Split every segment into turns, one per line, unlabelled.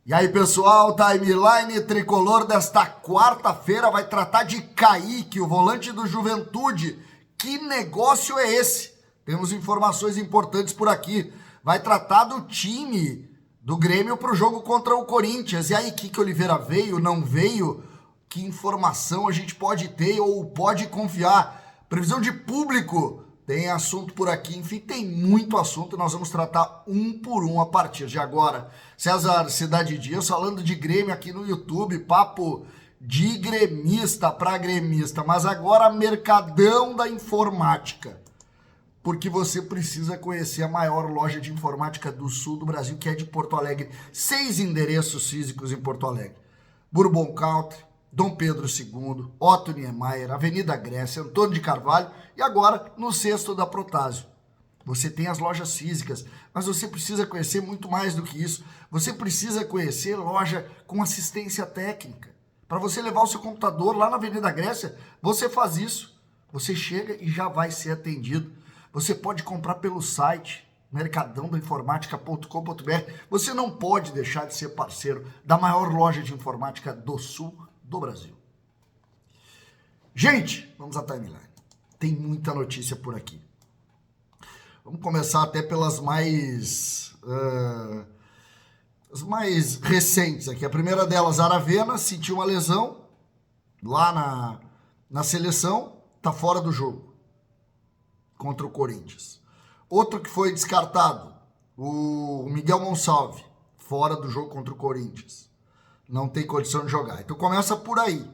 E aí, pessoal, timeline tricolor desta quarta-feira vai tratar de Kaique, o volante do Juventude. Que negócio é esse? Temos informações importantes por aqui. Vai tratar do time do Grêmio para o jogo contra o Corinthians. E aí, Kike Oliveira veio, não veio? Que informação a gente pode ter ou pode confiar? Previsão de público. Tem assunto por aqui, enfim, tem muito assunto e nós vamos tratar um por um a partir de agora. César Cidade Dias falando de Grêmio aqui no YouTube, papo de gremista para gremista, mas agora mercadão da informática, porque você precisa conhecer a maior loja de informática do sul do Brasil, que é de Porto Alegre. 6 endereços físicos em Porto Alegre. Bourbon Country, Dom Pedro II, Otto Niemeyer, Avenida Grécia, Antônio de Carvalho e agora no Cesto da Protásio. Você tem as lojas físicas, mas você precisa conhecer muito mais do que isso. Você precisa conhecer loja com assistência técnica. Para você levar o seu computador lá na Avenida Grécia, você faz isso. Você chega e já vai ser atendido. Você pode comprar pelo site mercadãodainformática.com.br. Você não pode deixar de ser parceiro da maior loja de informática do sul do Brasil. Gente, vamos à timeline. Tem muita notícia por aqui. Vamos começar até pelas as mais recentes aqui. A primeira delas, Aravena, sentiu uma lesão lá na seleção, tá fora do jogo contra o Corinthians. Outro que foi descartado, o Miguel Monsalve, fora do jogo contra o Corinthians. Não tem condição de jogar. Então começa por aí.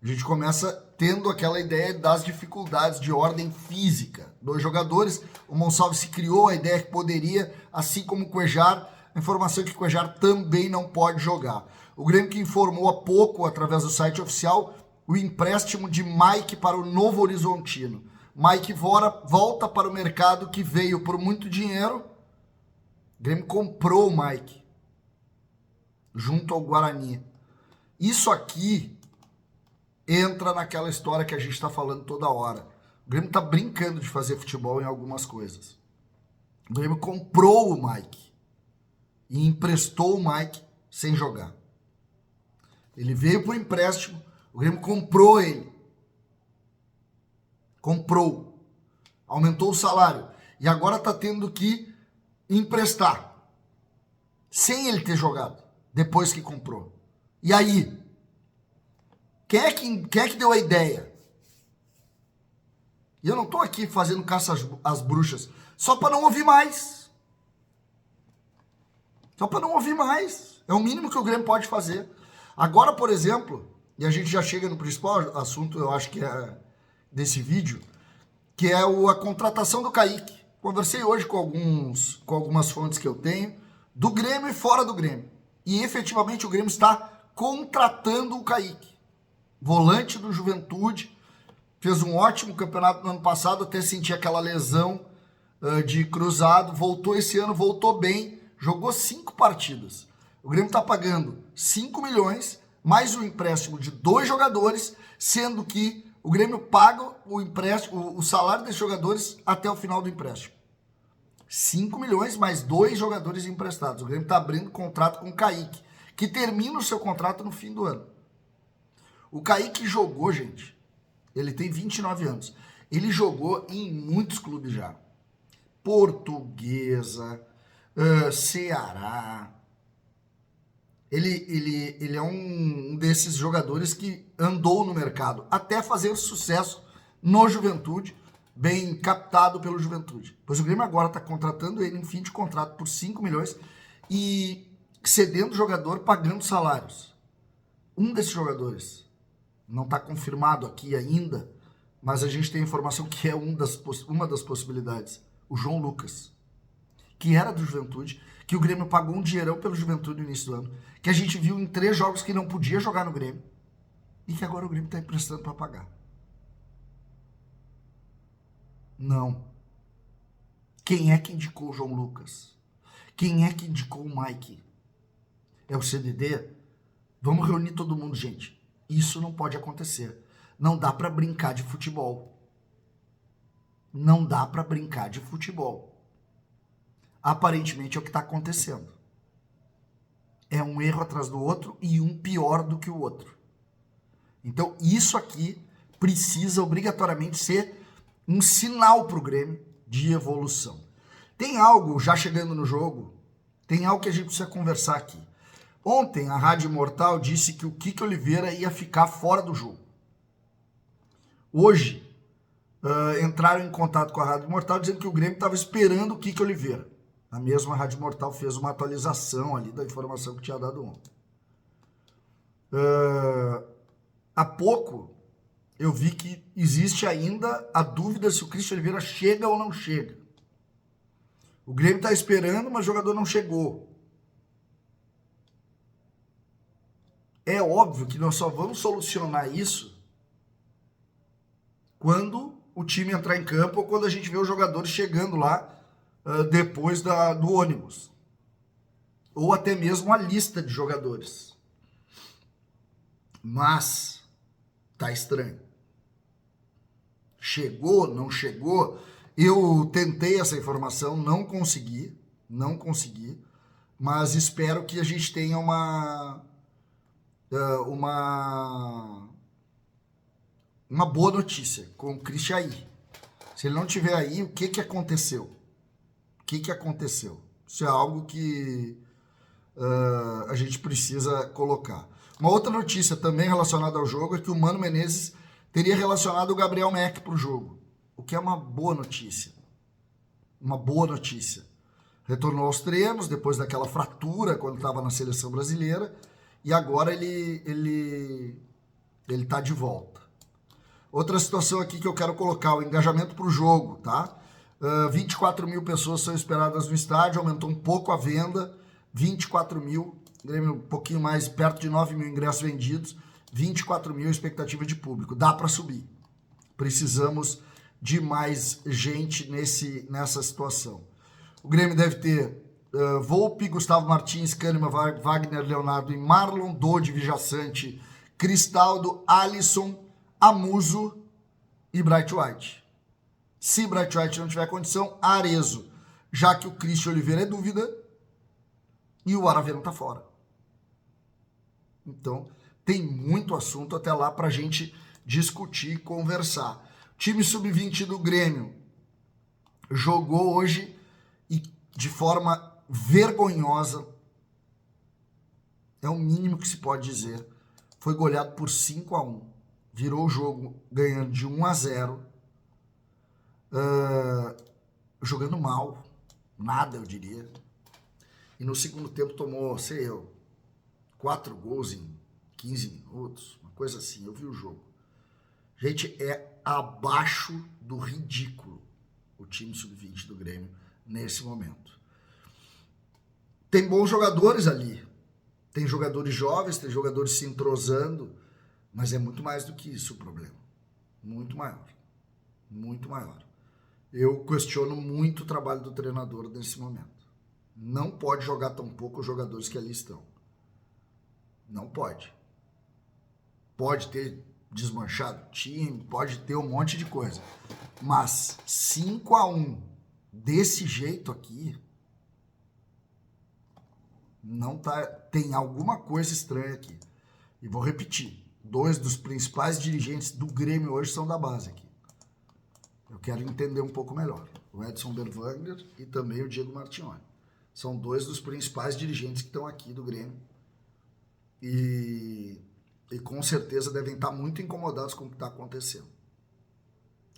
A gente começa tendo aquela ideia das dificuldades de ordem física dos jogadores. O Monsalve se criou a ideia que poderia, assim como o Cuejar, a informação é que o Cuejar também não pode jogar. O Grêmio que informou há pouco, através do site oficial, o empréstimo de Mike para o Novo Horizontino. Mike volta para o mercado que veio por muito dinheiro. O Grêmio comprou o Mike junto ao Guarani. Isso aqui entra naquela história que a gente está falando toda hora. O Grêmio está brincando de fazer futebol em algumas coisas. O Grêmio comprou o Mike e emprestou o Mike sem jogar. Ele veio por empréstimo, o Grêmio comprou ele. Comprou. Aumentou o salário. E agora está tendo que emprestar. Sem ele ter jogado. Depois que comprou. E aí? Quem é que deu a ideia? E eu não estou aqui fazendo caça às bruxas. Só para não ouvir mais. Só para não ouvir mais. É o mínimo que o Grêmio pode fazer. Agora, por exemplo, e a gente já chega no principal assunto, eu acho que é desse vídeo, que é a contratação do Kaique. Conversei hoje com algumas fontes que eu tenho, do Grêmio e fora do Grêmio. E efetivamente o Grêmio está contratando o Kaique. Volante do Juventude, fez um ótimo campeonato no ano passado, até senti aquela lesão de cruzado, voltou esse ano, voltou bem, jogou 5 partidas. O Grêmio está pagando 5 milhões, mais um empréstimo de 2 jogadores, sendo que o Grêmio paga o empréstimo, o salário desses jogadores até o final do empréstimo. 5 milhões mais 2 jogadores emprestados. O Grêmio está abrindo contrato com o Kaique, que termina o seu contrato no fim do ano. O Kaique jogou, gente, ele tem 29 anos. Ele jogou em muitos clubes já. Portuguesa, Ceará. Ele é um desses jogadores que andou no mercado até fazer sucesso no Juventude, bem captado pelo Juventude. Pois o Grêmio agora está contratando ele em fim de contrato por 5 milhões e cedendo o jogador, pagando salários. Um desses jogadores, não está confirmado aqui ainda, mas a gente tem informação que é uma das possibilidades, o João Lucas, que era do Juventude, que o Grêmio pagou um dinheirão pelo Juventude no início do ano, que a gente viu em 3 jogos que não podia jogar no Grêmio, e que agora o Grêmio está emprestando para pagar. Não. Quem é que indicou o João Lucas? Quem é que indicou o Mike? É o CDD? Vamos reunir todo mundo, gente. Isso não pode acontecer. Não dá para brincar de futebol. Não dá para brincar de futebol. Aparentemente é o que está acontecendo. é um erro atrás do outro e um pior do que o outro. Então, isso aqui precisa obrigatoriamente ser um sinal para o Grêmio de evolução. Tem algo, já chegando no jogo, tem algo que a gente precisa conversar aqui. Ontem, a Rádio Imortal disse que o Kiki Oliveira ia ficar fora do jogo. Hoje, entraram em contato com a Rádio Imortal dizendo que o Grêmio estava esperando o Kiki Oliveira. A mesma Rádio Imortal fez uma atualização ali da informação que tinha dado ontem. Há pouco, eu vi que existe ainda a dúvida se o Christian Oliveira chega ou não chega. O Grêmio está esperando, mas o jogador não chegou. É óbvio que nós só vamos solucionar isso quando o time entrar em campo ou quando a gente vê os jogadores chegando lá depois do ônibus. Ou até mesmo a lista de jogadores. Mas tá estranho. Chegou, não chegou? Eu tentei essa informação, não consegui, mas espero que a gente tenha uma boa notícia com o Christian aí. Se ele não estiver aí, o que aconteceu? O que aconteceu? Isso é algo que a gente precisa colocar. Uma outra notícia também relacionada ao jogo é que o Mano Menezes teria relacionado o Gabriel Mack para o jogo, o que é uma boa notícia. Uma boa notícia. Retornou aos treinos depois daquela fratura quando estava na seleção brasileira e agora ele está de volta. Outra situação aqui que eu quero colocar, o engajamento para o jogo, tá? 24 mil pessoas são esperadas no estádio, aumentou um pouco a venda, 24 mil, um pouquinho mais, perto de 9 mil ingressos vendidos, 24 mil expectativa de público. Dá para subir. Precisamos de mais gente nessa situação. O Grêmio deve ter Volpe, Gustavo Martins, Kahneman, Wagner, Leonardo e Marlon, Dodi, Vijaçante, Cristaldo, Alisson, Amuso e Bright White. Se Bright White não tiver condição, Arezo, já que o Christian Oliveira é dúvida e o Aravena está fora. Então, tem muito assunto até lá para a gente discutir e conversar. Time sub-20 do Grêmio jogou hoje e de forma vergonhosa, é o mínimo que se pode dizer, foi goleado por 5-1. Virou o jogo ganhando de 1-0, jogando mal, nada eu diria. E no segundo tempo tomou, 4 gols em 15 minutos, uma coisa assim, eu vi o jogo. Gente, é abaixo do ridículo o time sub-20 do Grêmio nesse momento. Tem bons jogadores ali, tem jogadores jovens, tem jogadores se entrosando, mas é muito mais do que isso o problema. Muito maior. Muito maior. Eu questiono muito o trabalho do treinador nesse momento. Não pode jogar tão pouco os jogadores que ali estão. Não pode. Pode ter desmanchado o time, pode ter um monte de coisa. Mas 5-1 desse jeito aqui, não tá, tem alguma coisa estranha aqui. E vou repetir, 2 dos principais dirigentes do Grêmio hoje são da base aqui. Eu quero entender um pouco melhor. O Edson Berwanger e também o Diego Martignoni. São 2 dos principais dirigentes que estão aqui do Grêmio. E com certeza devem estar muito incomodados com o que está acontecendo.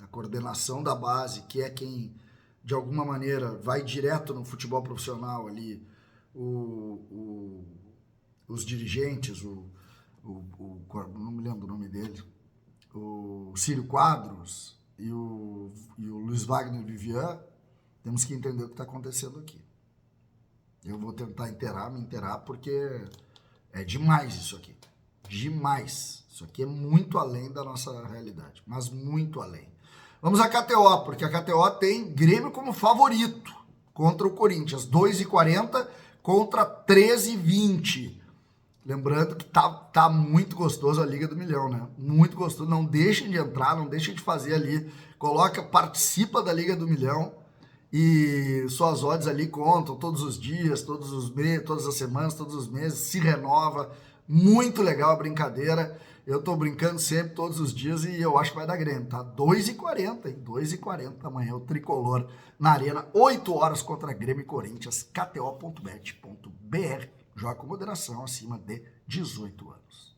A coordenação da base, que é quem, de alguma maneira, vai direto no futebol profissional ali, os dirigentes, não me lembro o nome dele, o Círio Quadros e o Luiz Wagner Vivian, temos que entender o que está acontecendo aqui. Eu vou tentar me inteirar, porque é demais isso aqui. Demais. Isso aqui é muito além da nossa realidade, mas muito além. Vamos à KTO, porque a KTO tem Grêmio como favorito contra o Corinthians, 2,40 contra 13,20. Lembrando que tá muito gostoso a Liga do Milhão, né? Muito gostoso. Não deixem de entrar, não deixem de fazer ali. Participa da Liga do Milhão e suas odds ali contam todos os dias, todos os meses, todas as semanas, todos os meses, se renova. Muito legal a brincadeira. Eu tô brincando sempre, todos os dias, e eu acho que vai dar Grêmio, tá? 2h40, hein? 2h40 amanhã, o Tricolor na Arena, 8 horas contra Grêmio e Corinthians, kto.bet.br. Joga com moderação, acima de 18 anos.